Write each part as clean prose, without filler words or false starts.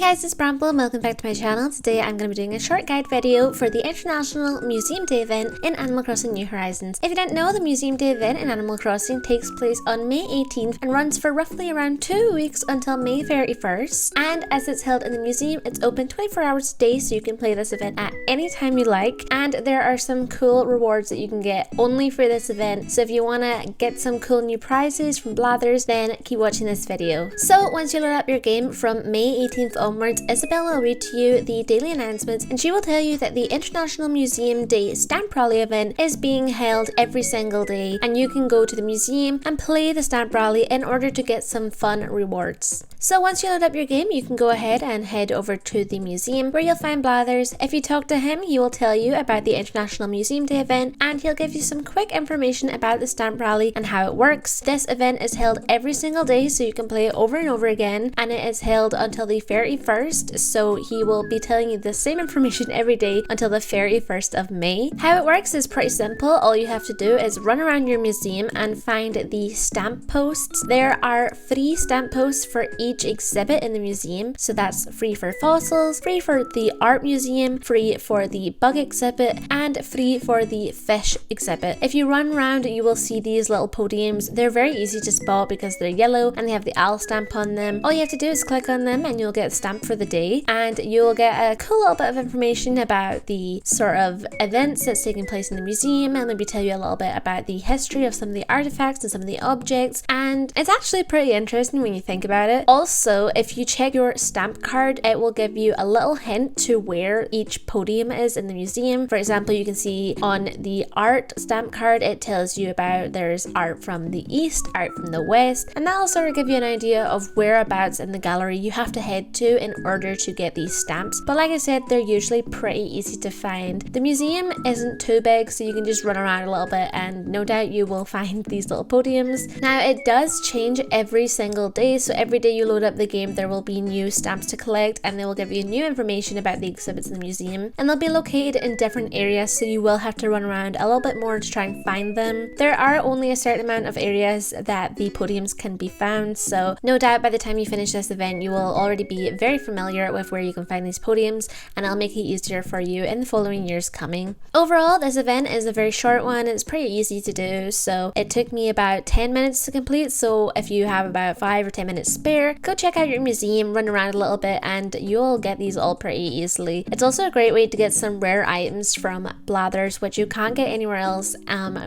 guys, it's Bramble and welcome back to my channel. Today I'm going to be doing a short guide video for the International Museum Day event in Animal Crossing New Horizons. If you don't know, the Museum Day event in Animal Crossing takes place on May 18th and runs for roughly around 2 weeks until May 31st. And as it's held in the museum, it's open 24 hours a day, so you can play this event at any time you like. And there are some cool rewards that you can get only for this event. So if you want to get some cool new prizes from Blathers, then keep watching this video. So once you load up your game from May 18th onwards, Isabella will read to you the daily announcements and she will tell you that the International Museum Day Stamp Rally event is being held every single day, and you can go to the museum and play the Stamp Rally in order to get some fun rewards. So once you load up your game, you can go ahead and head over to the museum where you'll find Blathers. If you talk to him, he will tell you about the International Museum Day event and he'll give you some quick information about the Stamp Rally and how it works. This event is held every single day, so you can play it over and over again, and it is held until the 31st, so he will be telling you the same information every day until the 31st of May. How it works is pretty simple. All you have to do is run around your museum and find the stamp posts. There are 3 stamp posts for each exhibit in the museum, so that's free for fossils, free for the art museum, free for the bug exhibit, and free for the fish exhibit. If you run around, you will see these little podiums. They're very easy to spot because they're yellow and they have the owl stamp on them. All you have to do is click on them and you'll get a stamp for the day, and you'll get a cool little bit of information about the sort of events that's taking place in the museum, and maybe tell you a little bit about the history of some of the artifacts and some of the objects, and it's actually pretty interesting when you think about it. Also, if you check your stamp card, it will give you a little hint to where each podium is in the museum. For example, you can see on the art stamp card, it tells you about there's art from the east, art from the west, and that'll sort of give you an idea of whereabouts in the gallery you have to head to in order to get these stamps. But like I said, they're usually pretty easy to find. The museum isn't too big, so you can just run around a little bit and no doubt you will find these little podiums. Now, it does change every single day, so every day you load up the game, there will be new stamps to collect, and they will give you new information about the exhibits in the museum, and they'll be located in different areas, so you will have to run around a little bit more to try and find them. There are only a certain amount of areas that the podiums can be found, so no doubt by the time you finish this event, you will already be very familiar with where you can find these podiums, and it'll make it easier for you in the following years coming. Overall, this event is a very short one. It's pretty easy to do, so it took me about 10 minutes to complete, so if you have about 5 or 10 minutes spare, go check out your museum, run around a little bit, and you'll get these all pretty easily. It's also a great way to get some rare items from Blathers, which you can't get anywhere else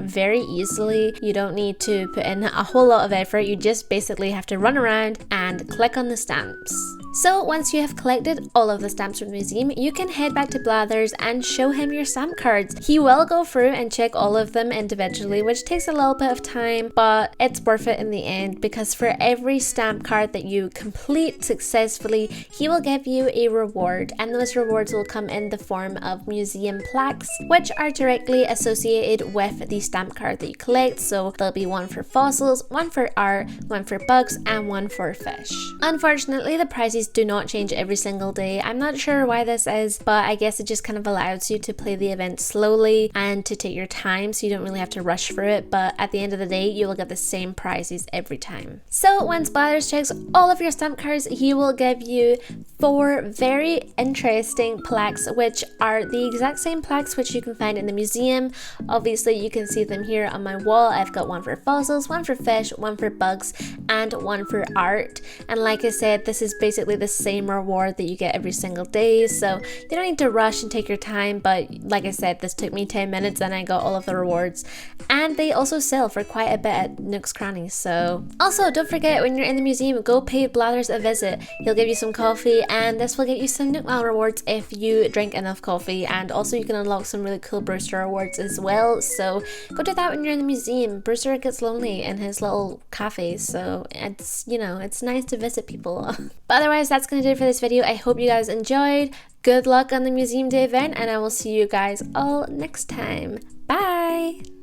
very easily. You don't need to put in a whole lot of effort. You just basically have to run around and click on the stamps. So once you have collected all of the stamps from the museum, you can head back to Blathers and show him your stamp cards. He will go through and check all of them individually, which takes a little bit of time, but it's worth it in the end, because for every stamp card that you complete successfully, he will give you a reward, and those rewards will come in the form of museum plaques, which are directly associated with the stamp card that you collect. So there'll be one for fossils, one for art, one for bugs, and one for fish. Unfortunately, the prizes do not change every single day. I'm not sure why this is, but I guess it just kind of allows you to play the event slowly and to take your time, so you don't really have to rush through it, but at the end of the day, you will get the same prizes every time. So once Blathers checks all of your stamp cards, he will give you 4 very interesting plaques, which are the exact same plaques which you can find in the museum. Obviously, you can see them here on my wall. I've got one for fossils, one for fish, one for bugs, and one for art. And like I said, this is basically the same reward that you get every single day, so you don't need to rush and take your time. But like I said, this took me 10 minutes and I got all of the rewards, and they also sell for quite a bit at Nook's Crannies. So also, don't forget, when you're in the museum, go pay Blathers a visit. He'll give you some coffee, and this will get you some Nook Mile rewards if you drink enough coffee, and also you can unlock some really cool Brewster rewards as well, so go do that when you're in the museum. Brewster gets lonely in his little cafe, so it's, you know, it's nice to visit people. But otherwise, that's gonna do it for this video. I hope you guys enjoyed. Good luck on the Museum Day event, and I will see you guys all next time. Bye!